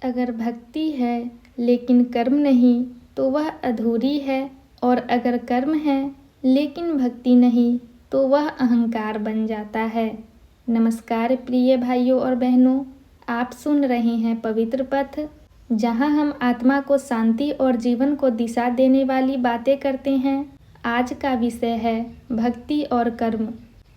अगर भक्ति है लेकिन कर्म नहीं तो वह अधूरी है, और अगर कर्म है लेकिन भक्ति नहीं तो वह अहंकार बन जाता है। नमस्कार प्रिय भाइयों और बहनों, आप सुन रहे हैं पवित्र पथ, जहां हम आत्मा को शांति और जीवन को दिशा देने वाली बातें करते हैं। आज का विषय है भक्ति और कर्म।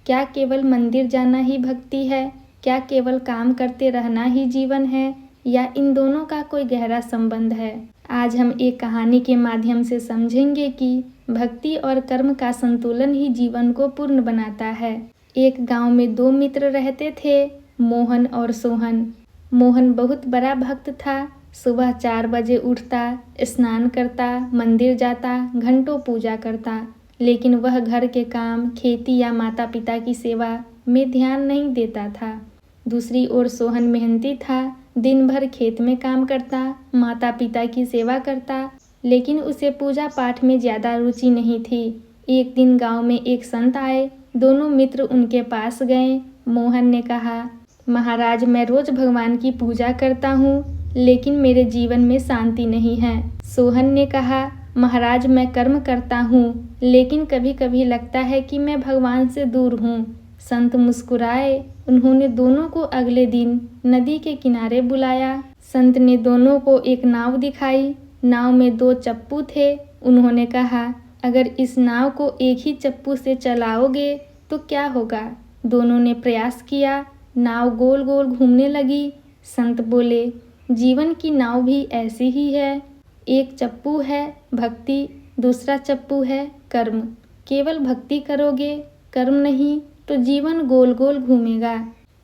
क्या केवल मंदिर जाना ही भक्ति है? क्या केवल काम करते रहना ही जीवन है, या इन दोनों का कोई गहरा संबंध है? आज हम एक कहानी के माध्यम से समझेंगे कि भक्ति और कर्म का संतुलन ही जीवन को पूर्ण बनाता है। एक गांव में दो मित्र रहते थे, मोहन और सोहन। मोहन बहुत बड़ा भक्त था। सुबह 4 बजे उठता, स्नान करता, मंदिर जाता, घंटों पूजा करता, लेकिन वह घर के काम, खेती या माता पिता की सेवा में ध्यान नहीं देता था। दूसरी ओर सोहन मेहनती था, दिन भर खेत में काम करता, माता पिता की सेवा करता, लेकिन उसे पूजा पाठ में ज़्यादा रुचि नहीं थी। एक दिन गांव में एक संत आए। दोनों मित्र उनके पास गए। मोहन ने कहा, महाराज, मैं रोज भगवान की पूजा करता हूँ, लेकिन मेरे जीवन में शांति नहीं है। सोहन ने कहा, महाराज, मैं कर्म करता हूँ, लेकिन कभी कभी लगता है कि मैं भगवान से दूर हूँ। संत मुस्कुराए। उन्होंने दोनों को अगले दिन नदी के किनारे बुलाया। संत ने दोनों को एक नाव दिखाई। नाव में 2 चप्पू थे। उन्होंने कहा, अगर इस नाव को एक ही चप्पू से चलाओगे तो क्या होगा? दोनों ने प्रयास किया। नाव गोल गोल घूमने लगी। संत बोले, जीवन की नाव भी ऐसी ही है। एक चप्पू है भक्ति, दूसरा चप्पू है कर्म। केवल भक्ति करोगे, कर्म नहीं, तो जीवन गोल गोल घूमेगा।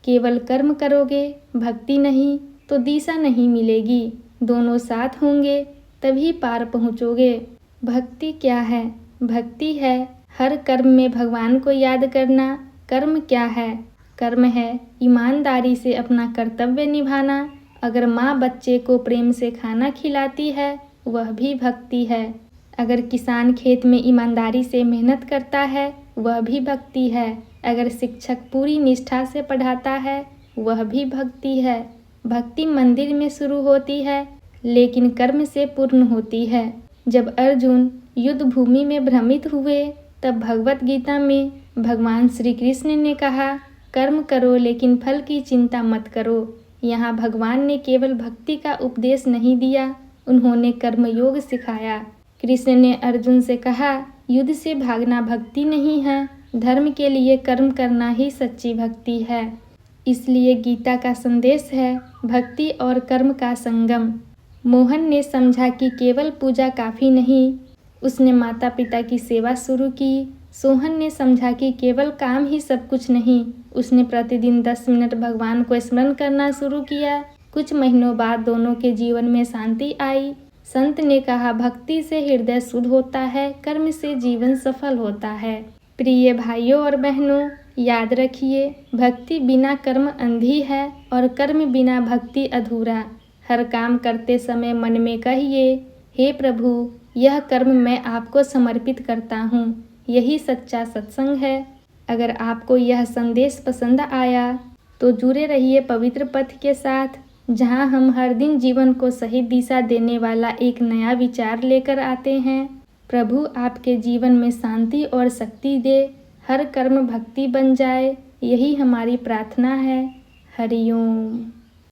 केवल कर्म करोगे, भक्ति नहीं, तो दिशा नहीं मिलेगी। दोनों साथ होंगे तभी पार पहुँचोगे। भक्ति क्या है? भक्ति है हर कर्म में भगवान को याद करना। कर्म क्या है? कर्म है ईमानदारी से अपना कर्तव्य निभाना। अगर माँ बच्चे को प्रेम से खाना खिलाती है, वह भी भक्ति है। अगर किसान खेत में ईमानदारी से मेहनत करता है, वह भी भक्ति है। अगर शिक्षक पूरी निष्ठा से पढ़ाता है, वह भी भक्ति है। भक्ति मंदिर में शुरू होती है, लेकिन कर्म से पूर्ण होती है। जब अर्जुन युद्ध भूमि में भ्रमित हुए, तब भगवत गीता में भगवान श्री कृष्ण ने कहा, कर्म करो लेकिन फल की चिंता मत करो। यहाँ भगवान ने केवल भक्ति का उपदेश नहीं दिया, उन्होंने कर्मयोग सिखाया। कृष्ण ने अर्जुन से कहा, युद्ध से भागना भक्ति नहीं है, धर्म के लिए कर्म करना ही सच्ची भक्ति है। इसलिए गीता का संदेश है भक्ति और कर्म का संगम। मोहन ने समझा कि केवल पूजा काफ़ी नहीं। उसने माता पिता की सेवा शुरू की। सोहन ने समझा कि केवल काम ही सब कुछ नहीं। उसने प्रतिदिन 10 मिनट भगवान को स्मरण करना शुरू किया। कुछ महीनों बाद दोनों के जीवन में शांति आई। संत ने कहा, भक्ति से हृदय शुद्ध होता है, कर्म से जीवन सफल होता है। प्रिय भाइयों और बहनों, याद रखिए, भक्ति बिना कर्म अंधी है और कर्म बिना भक्ति अधूरा। हर काम करते समय मन में कहिए, हे प्रभु, यह कर्म मैं आपको समर्पित करता हूँ। यही सच्चा सत्संग है। अगर आपको यह संदेश पसंद आया तो जुड़े रहिए पवित्र पथ के साथ, जहां हम हर दिन जीवन को सही दिशा देने वाला एक नया विचार लेकर आते हैं। प्रभु आपके जीवन में शांति और शक्ति दे, हर कर्म भक्ति बन जाए, यही हमारी प्रार्थना है। हरि ओम।